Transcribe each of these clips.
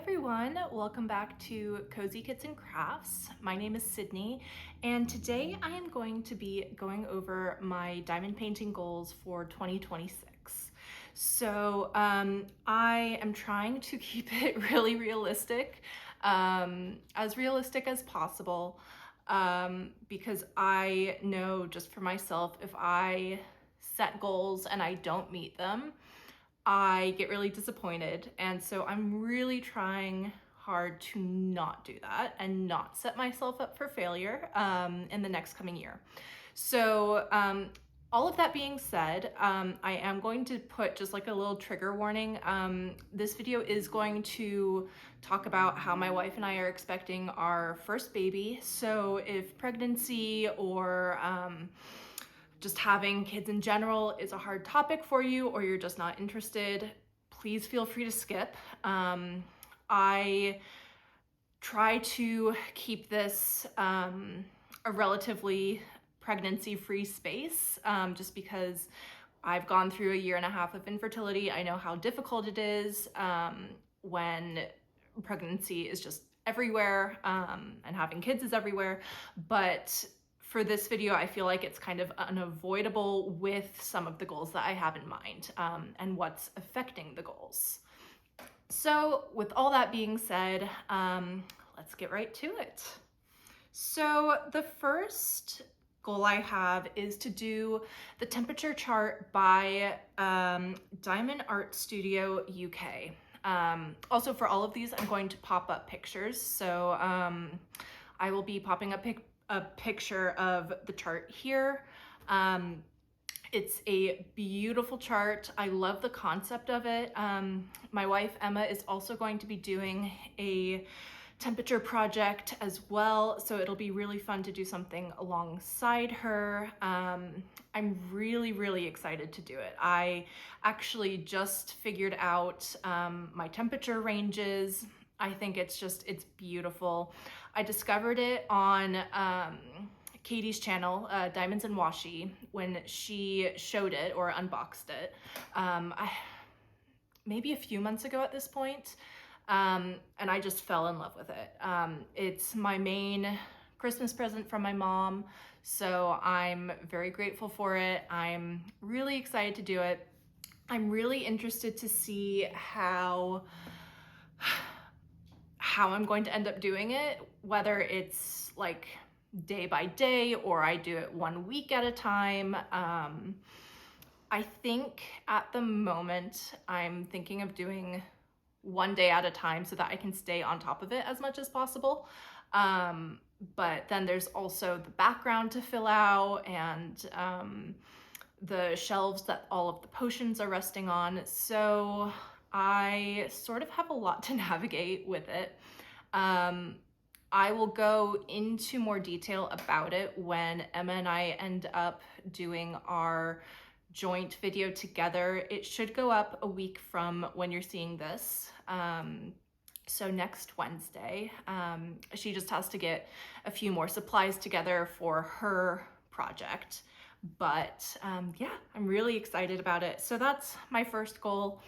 everyone, welcome back to Cozy Kits and Crafts. My name is Sydney, and today I am going to be going over my diamond painting goals for 2026. So I am trying to keep it really realistic, as realistic as possible, because I know just for myself, if I set goals and I don't meet them, I get really disappointed. And so I'm really trying hard to not do that and not set myself up for failure in the next coming year. So all of that being said, I am going to put just like a little trigger warning. This video is going to talk about how my wife and I are expecting our first baby. So if pregnancy or just having kids in general is a hard topic for you, or you're just not interested, please feel free to skip. I try to keep this a relatively pregnancy-free space, just because I've gone through a year and a half of infertility. I know how difficult it is when pregnancy is just everywhere, and having kids is everywhere. But for this video, I feel like it's kind of unavoidable with some of the goals that I have in mind, and what's affecting the goals. So with all that being said, let's get right to it. So the first goal I have is to do the temperature chart by Diamond Art Studio UK. Also for all of these, I'm going to pop up pictures. So I will be popping up a picture of the chart here. It's a beautiful chart. I love the concept of it. My wife Emma is also going to be doing a temperature project as well, so it'll be really fun to do something alongside her. I'm really excited to do it. I actually just figured out my temperature ranges. I think it's beautiful. I discovered it on Katie's channel, Diamonds and Washi, when she showed it or unboxed it. Maybe a few months ago at this point, and I just fell in love with it. It's my main Christmas present from my mom, so I'm very grateful for it. I'm really excited to do it. I'm really interested to see how I'm going to end up doing it, whether it's like day by day or I do it 1 week at a time. I think at the moment I'm thinking of doing 1 day at a time so that I can stay on top of it as much as possible. But then there's also the background to fill out and the shelves that all of the potions are resting on. So I sort of have a lot to navigate with it. I will go into more detail about it when Emma and I end up doing our joint video together. It should go up a week from when you're seeing this. So next Wednesday. She just has to get a few more supplies together for her project. But yeah, I'm really excited about it. So that's my first goal,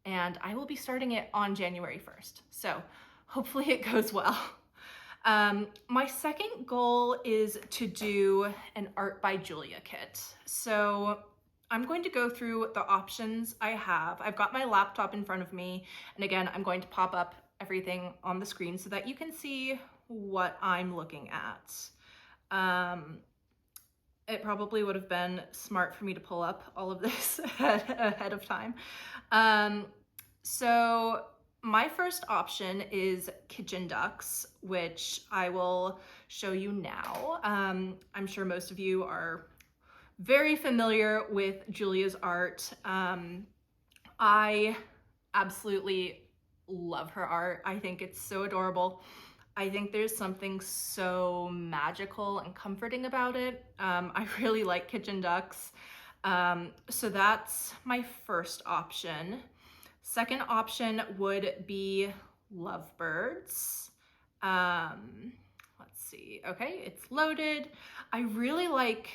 and I will be starting it on January 1st. So hopefully it goes well. My second goal is to do an Art by Julia kit. So I'm going to go through the options I have. I've got my laptop in front of me, and again, I'm going to pop up everything on the screen so that you can see what I'm looking at. It probably would have been smart for me to pull up all of this ahead of time. So my first option is Kitchen Ducks, which I will show you now. I'm sure most of you are very familiar with Julia's art. I absolutely love her art. I think it's so adorable. I think there's something so magical and comforting about it. I really like Kitchen Ducks. So that's my first option. Second option would be Lovebirds. Let's see. Okay, it's loaded. I really like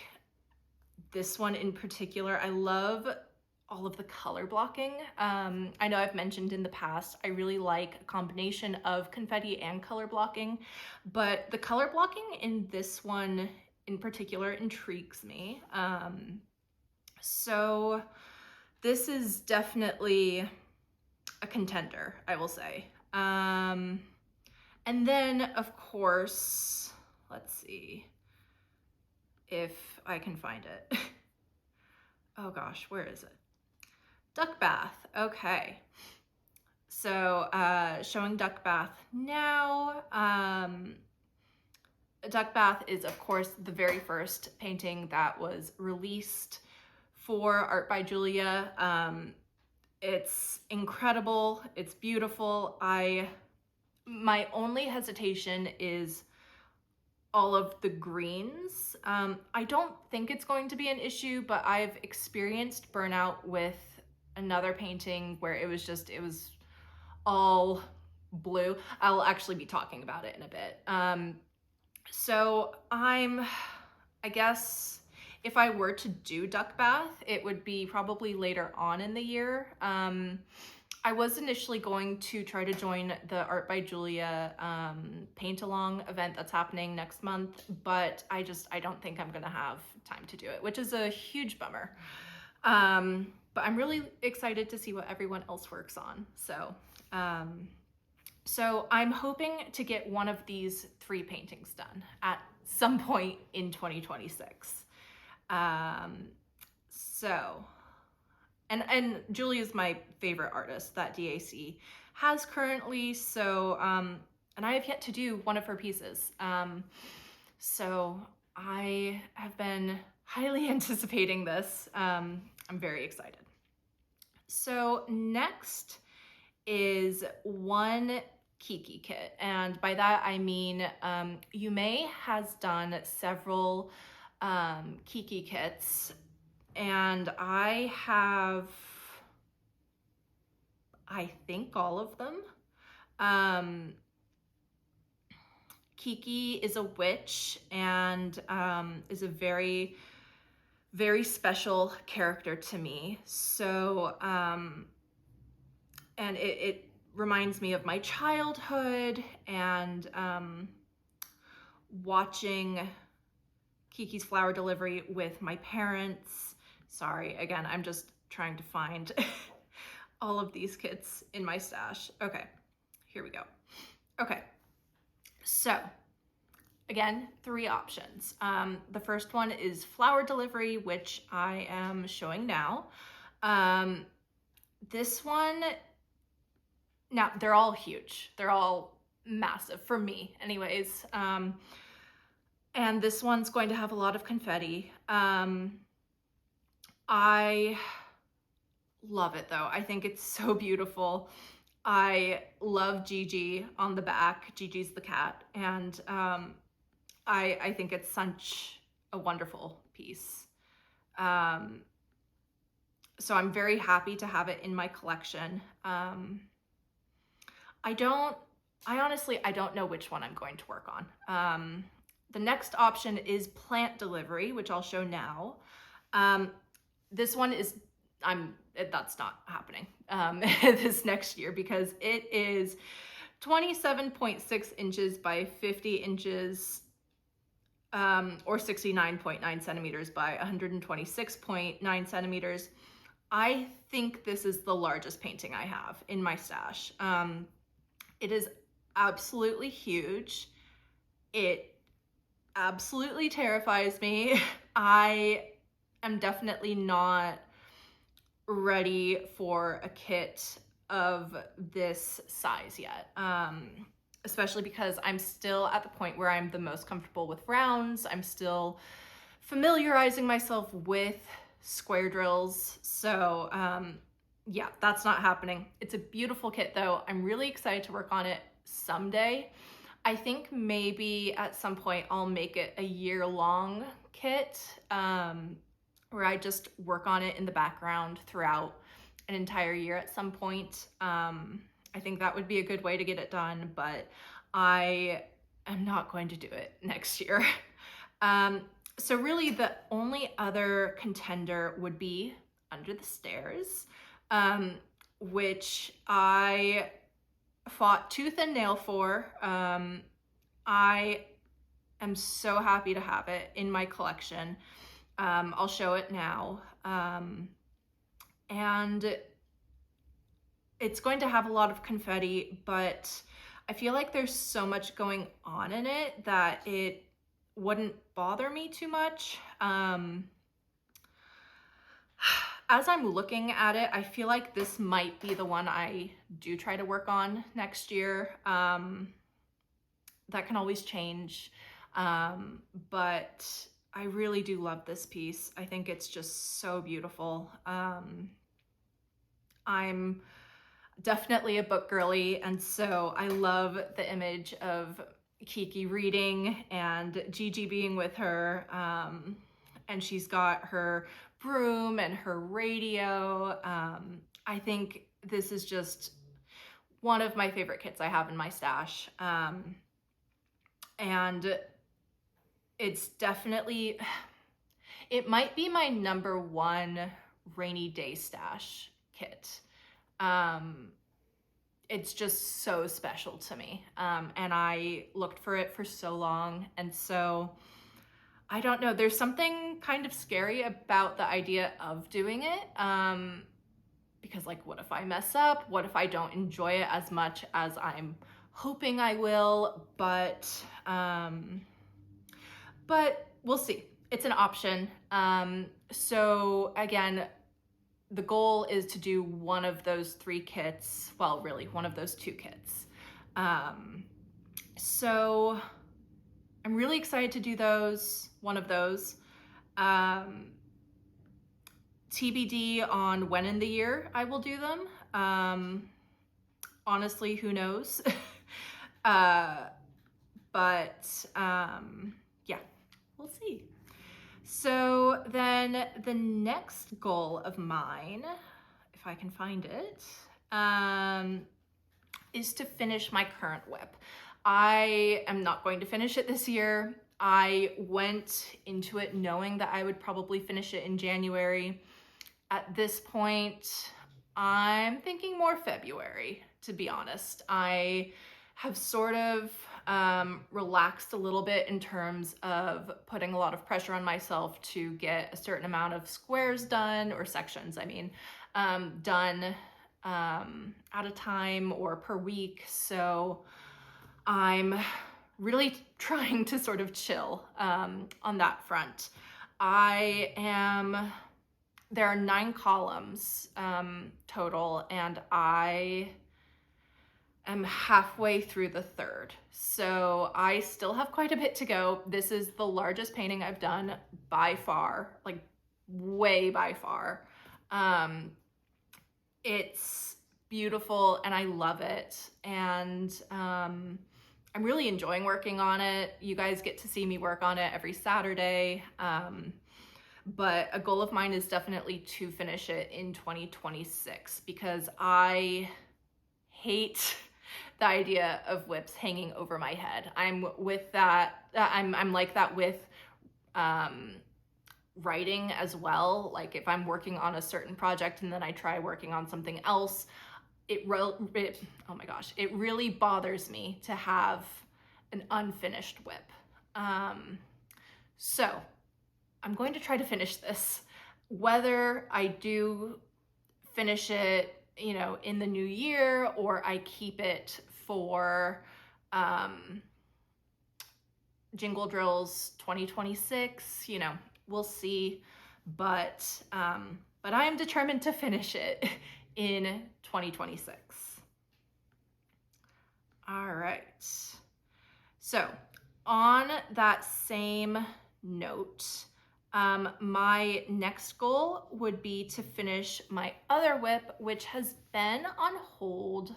this one in particular. I love all of the color blocking. I know I've mentioned in the past, I really like a combination of confetti and color blocking, but the color blocking in this one in particular intrigues me. So this is definitely a contender, I will say. And then, of course, let's see if I can find it. Oh gosh, where is it? Duck bath. Okay. So showing duck bath now. Duck bath is, of course, the very first painting that was released for Art by Julia. It's incredible. It's beautiful. My only hesitation is all of the greens. I don't think it's going to be an issue, but I've experienced burnout with another painting where it was all blue. I'll actually be talking about it in a bit. So I guess if I were to do duck bath, it would be probably later on in the year. I was initially going to try to join the Art by Julia paint along event that's happening next month, but I don't think I'm gonna have time to do it, which is a huge bummer. But I'm really excited to see what everyone else works on. So I'm hoping to get one of these 3 paintings done at some point in 2026. And Julia's my favorite artist that DAC has currently, so, and I have yet to do one of her pieces. So I have been highly anticipating this. I'm very excited. So next is one Kiki kit, and by that I mean Yume has done several Kiki kits, and I have, I think, all of them. Kiki is a witch and is a very, very special character to me. So, and it reminds me of my childhood and watching Kiki's flower delivery with my parents. Sorry, again, I'm just trying to find all of these kits in my stash. Okay, here we go. Okay, so again, 3 options. The first one is flower delivery, which I am showing now. This one, now they're all huge. They're all massive for me anyways. And this one's going to have a lot of confetti. I love it though. I think it's so beautiful. I love Gigi on the back. Gigi's the cat. And I think it's such a wonderful piece. So I'm very happy to have it in my collection. I honestly don't know which one I'm going to work on. The next option is plant delivery, which I'll show now. This one is, that's not happening this next year because it is 27.6 inches by 50 inches, or 69.9 centimeters by 126.9 centimeters. I think this is the largest painting I have in my stash. It is absolutely huge. It absolutely terrifies me. I am definitely not ready for a kit of this size yet, especially because I'm still at the point where I'm the most comfortable with rounds. I'm still familiarizing myself with square drills. So yeah, that's not happening. It's a beautiful kit though. I'm really excited to work on it someday. I think maybe at some point I'll make it a year-long kit where I just work on it in the background throughout an entire year at some point. I think that would be a good way to get it done, but I am not going to do it next year. So really the only other contender would be Under the Stairs, which I fought tooth and nail for. I am so happy to have it in my collection. I'll show it now. And it's going to have a lot of confetti, but I feel like there's so much going on in it that it wouldn't bother me too much. As I'm looking at it, I feel like this might be the one I do try to work on next year. That can always change, but I really do love this piece. I think it's just so beautiful. I'm definitely a book girly, and so I love the image of Kiki reading and Gigi being with her, and she's got her broom and her radio. I think this is just one of my favorite kits I have in my stash. And it's definitely, it might be my #1 rainy day stash kit. It's just so special to me. And I looked for it for so long. And so I don't know, there's something kind of scary about the idea of doing it. Because like, what if I mess up? What if I don't enjoy it as much as I'm hoping I will? But we'll see. It's an option. So again, the goal is to do one of those 3 kits. Well, really one of those 2 kits. So I'm really excited to do one of those. TBD on when in the year I will do them. Honestly, who knows? Yeah, we'll see. So then the next goal of mine, if I can find it, is to finish my current whip. I am not going to finish it this year. I went into it knowing that I would probably finish it in January. At this point, I'm thinking more February, to be honest. I have sort of relaxed a little bit in terms of putting a lot of pressure on myself to get a certain amount of squares done, or sections, I mean, done at a time or per week. So I'm really trying to sort of chill on that front. There are 9 columns total, and I am halfway through the 3rd. So I still have quite a bit to go. This is the largest painting I've done by far, like way by far. It's beautiful and I love it. And I'm really enjoying working on it. You guys get to see me work on it every Saturday. But a goal of mine is definitely to finish it in 2026, because I hate the idea of whips hanging over my head. I'm with that. I'm like that with writing as well. Like if I'm working on a certain project and then I try working on something else, oh my gosh, it really bothers me to have an unfinished whip. So I'm going to try to finish this. Whether I do finish it, you know, in the new year, or I keep it for Jingle Drills 2026, you know, we'll see. But I am determined to finish it in 2026. All right. So on that same note, my next goal would be to finish my other whip, which has been on hold,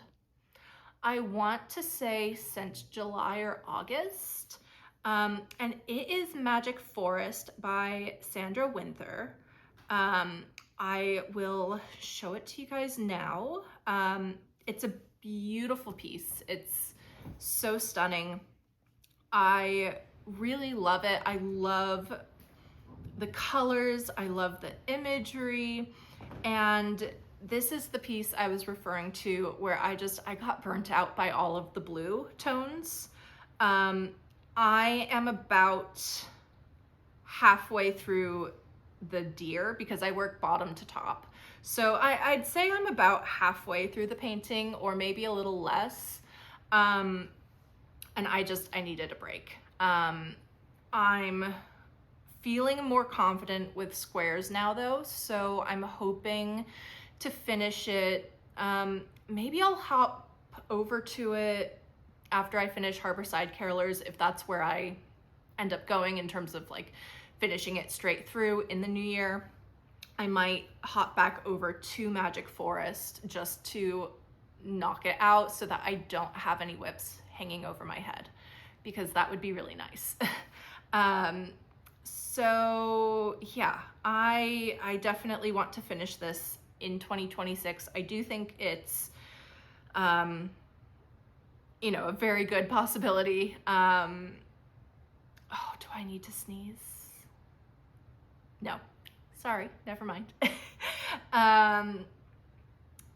I want to say since July or August. And it is Magic Forest by Sandra Winther. I will show it to you guys now. It's a beautiful piece. It's so stunning. I really love it. I love the colors. I love the imagery. And this is the piece I was referring to where I got burnt out by all of the blue tones. I am about halfway through the deer because I work bottom to top. So I'd say I'm about halfway through the painting, or maybe a little less. And I needed a break. I'm feeling more confident with squares now though, so I'm hoping to finish it. Maybe I'll hop over to it after I finish Harborside Carolers, if that's where I end up going in terms of like finishing it straight through in the new year. I might hop back over to Magic Forest just to knock it out so that I don't have any whips hanging over my head, because that would be really nice. So yeah, I definitely want to finish this in 2026. I do think it's, you know, a very good possibility. Oh, do I need to sneeze? No, sorry, never mind.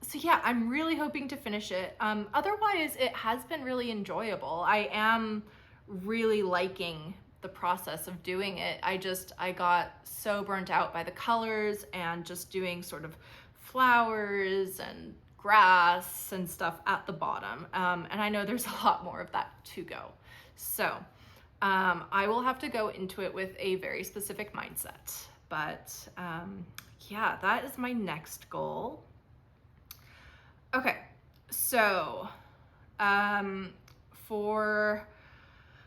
So yeah, I'm really hoping to finish it. Otherwise, it has been really enjoyable. I am really liking the process of doing it. I got so burnt out by the colors and just doing sort of flowers and grass and stuff at the bottom. And I know there's a lot more of that to go. So I will have to go into it with a very specific mindset. But yeah, that is my next goal. Okay, so for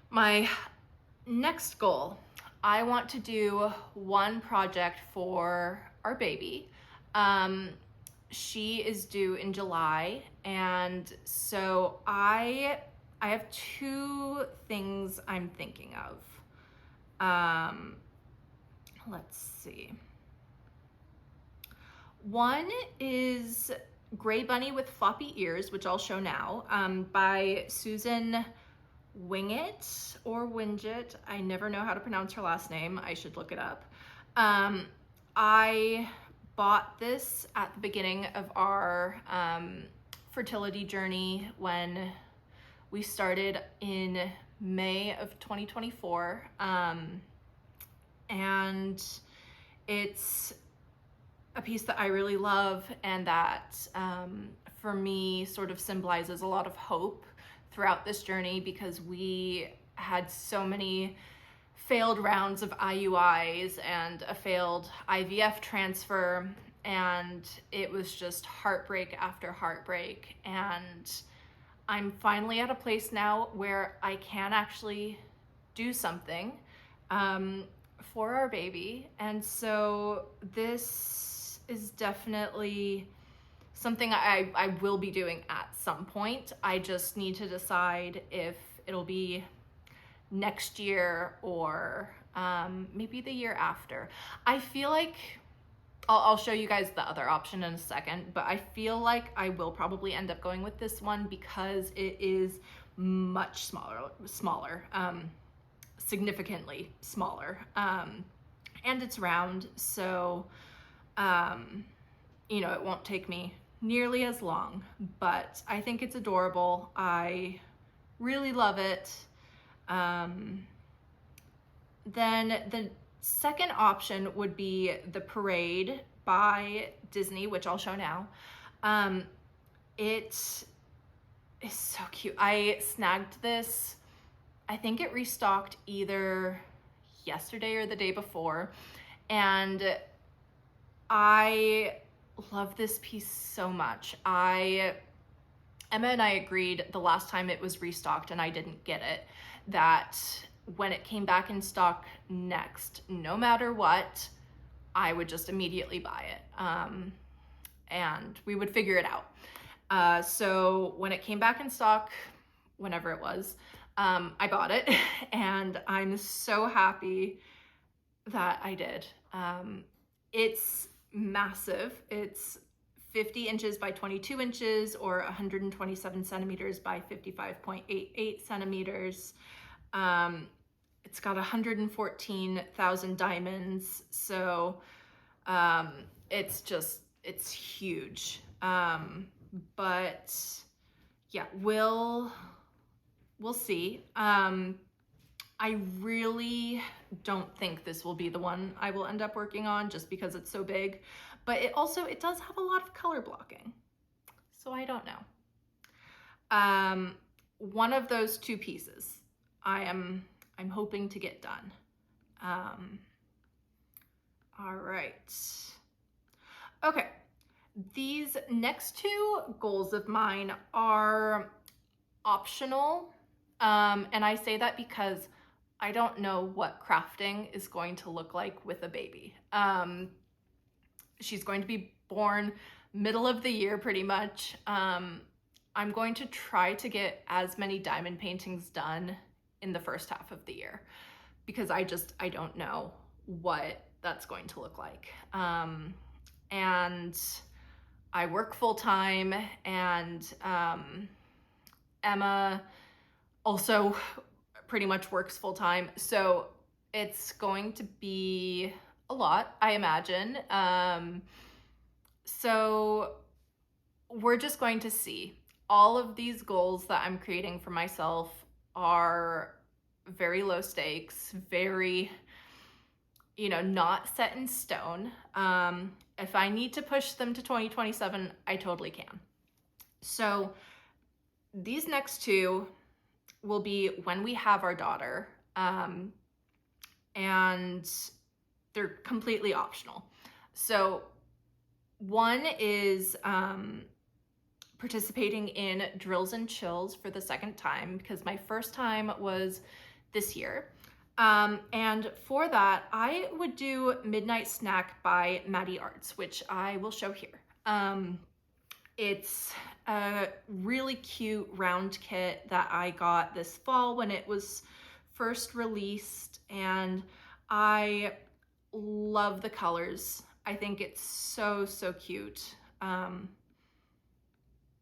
my next goal, I want to do one project for our baby. She is due in July, and so I have two things I'm thinking of. Let's see. One is Gray Bunny with Floppy Ears, which I'll show now, by Susan Wingett or Wingett. I never know how to pronounce her last name. I should look it up. I bought this at the beginning of our fertility journey when we started in May of 2024. And it's a piece that I really love, and that for me sort of symbolizes a lot of hope throughout this journey, because we had so many failed rounds of IUIs and a failed IVF transfer, and it was just heartbreak after heartbreak. And I'm finally at a place now where I can actually do something for our baby. And so this is definitely something I will be doing at some point. I just need to decide if it'll be next year or maybe the year after. I feel like I'll show you guys the other option in a second, but I feel like I will probably end up going with this one because it is much smaller, significantly smaller, and it's round, so you know, it won't take me nearly as long, but I think it's adorable. I really love it. Then the second option would be The Parade by Disney, which I'll show now. It is so cute. I snagged this. I think it restocked either yesterday or the day before, and I love this piece so much. Emma and I agreed the last time it was restocked and I didn't get it, that when it came back in stock next, no matter what, I would just immediately buy it, and we would figure it out. So when it came back in stock, whenever it was, I bought it, and I'm so happy that I did. It's massive. It's 50 inches by 22 inches, or 127 centimeters by 55.88 centimeters. It's got 114,000 diamonds, so it's just it's huge. But yeah, we'll see. I really don't think this will be the one I will end up working on just because it's so big, but it does have a lot of color blocking. So I don't know. One of those two pieces I'm hoping to get done. All right. Okay. These next two goals of mine are optional. And I say that because I don't know what crafting is going to look like with a baby. She's going to be born middle of the year pretty much. I'm going to try to get as many diamond paintings done in the first half of the year because I don't know what that's going to look like. And I work full time, and Emma also pretty much works full time. So it's going to be a lot, I imagine. So we're just going to see. All of these goals that I'm creating for myself are very low stakes, very, not set in stone. If I need to push them to 2027, I totally can. So these next two will be when we have our daughter, and they're completely optional. So one is participating in Drills and Chills for the second time because my first time was this year. And for that, I would do Midnight Snack by Maddie Arts, which I will show here. It's a really cute round kit that I got this fall when it was first released, and I love the colors. I think it's so, so cute.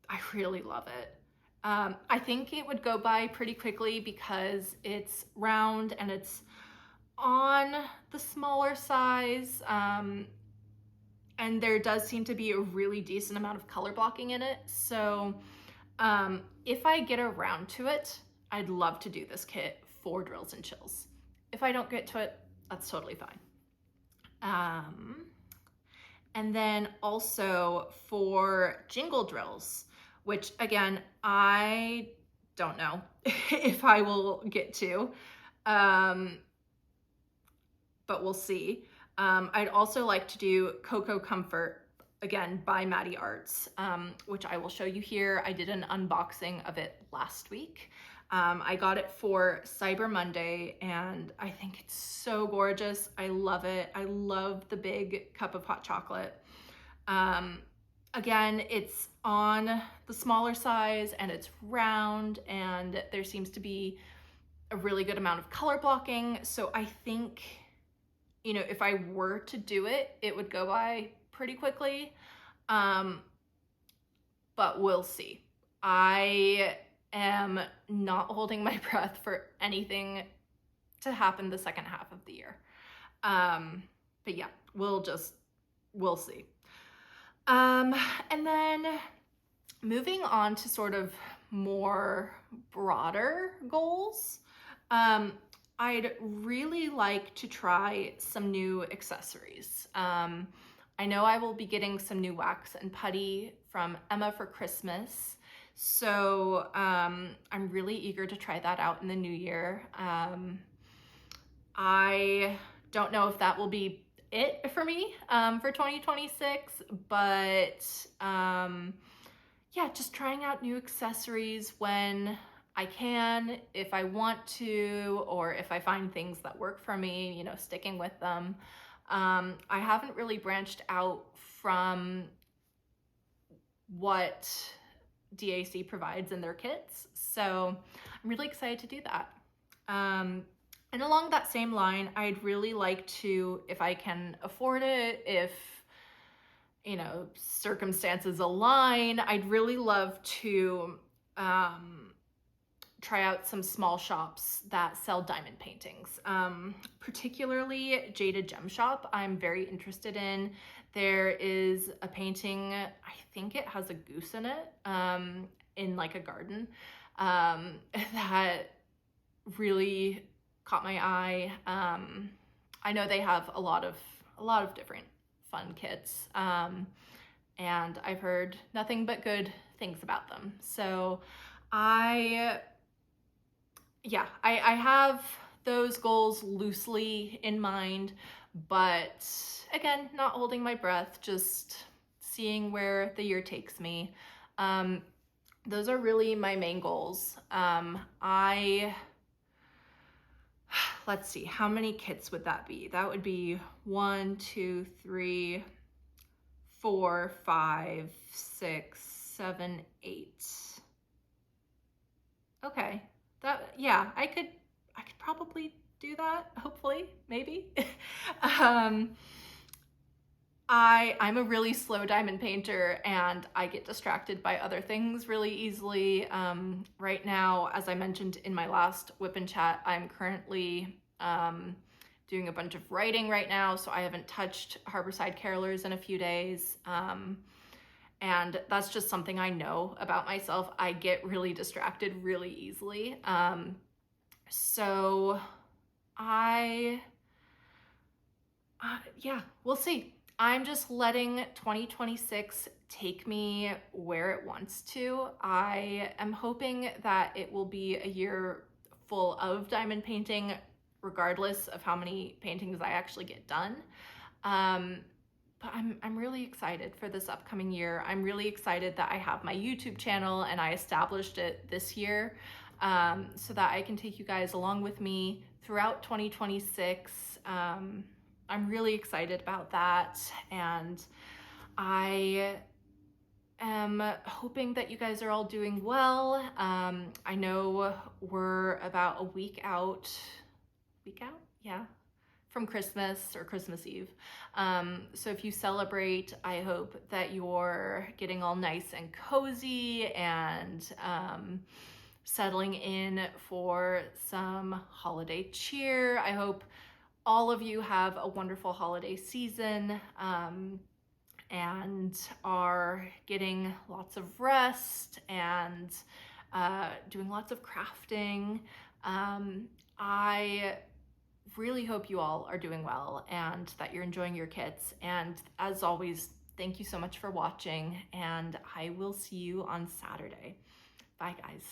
I really love it. I think it would go by pretty quickly because it's round and it's on the smaller size. And there does seem to be a really decent amount of color blocking in it. So if I get around to it, I'd love to do this kit for Drills and Chills. If I don't get to it, that's totally fine. And then also for Jingle Drills, which again, I don't know if I will get to, but we'll see. I'd also like to do Cocoa Comfort, again, by Maddie Arts, which I will show you here. I did an unboxing of it last week. I got it for Cyber Monday, and I think it's so gorgeous. I love it. I love the big cup of hot chocolate. Again, it's on the smaller size, and it's round, and there seems to be a really good amount of color blocking. So I think, if I were to do it, it would go by pretty quickly. But we'll see. I am not holding my breath for anything to happen the second half of the year. But yeah, we'll see. And then moving on to sort of more broader goals, I'd really like to try some new accessories. I know I will be getting some new wax and putty from Emma for Christmas, so I'm really eager to try that out in the new year. I don't know if that will be it for me for 2026, but yeah, just trying out new accessories when I can, if I want to, or if I find things that work for me, sticking with them. I haven't really branched out from what DAC provides in their kits, so I'm really excited to do that. And along that same line, I'd really like to, if I can afford it, if circumstances align, I'd really love to try out some small shops that sell diamond paintings, particularly Jada Gem Shop. I'm very interested in. There is a painting, I think it has a goose in it, in like a garden, that really caught my eye. I know they have a lot of different fun kits, and I've heard nothing but good things about them. So I have those goals loosely in mind, but again, not holding my breath, just seeing where the year takes me. Those are really my main goals. Let's see, how many kits would that be? That would be 1, 2, 3, 4, 5, 6, 7, 8. Okay. Yeah, I could probably do that, hopefully, maybe. um I'm a really slow diamond painter and I get distracted by other things really easily. Right now, as I mentioned in my last Whip and Chat, I'm currently doing a bunch of writing right now, so I haven't touched Harborside Carolers in a few days. And that's just something I know about myself. I get really distracted really easily. So yeah, we'll see. I'm just letting 2026 take me where it wants to. I am hoping that it will be a year full of diamond painting, regardless of how many paintings I actually get done. But I'm really excited for this upcoming year. I'm really excited that I have my YouTube channel and I established it this year, so that I can take you guys along with me throughout 2026. I'm really excited about that, and I am hoping that you guys are all doing well. I know we're about a week out, yeah, from Christmas or Christmas Eve. So if you celebrate, I hope that you're getting all nice and cozy and settling in for some holiday cheer. I hope all of you have a wonderful holiday season, and are getting lots of rest and doing lots of crafting. I really hope you all are doing well and that you're enjoying your kits. And as always, thank you so much for watching, and I will see you on Saturday. Bye, guys.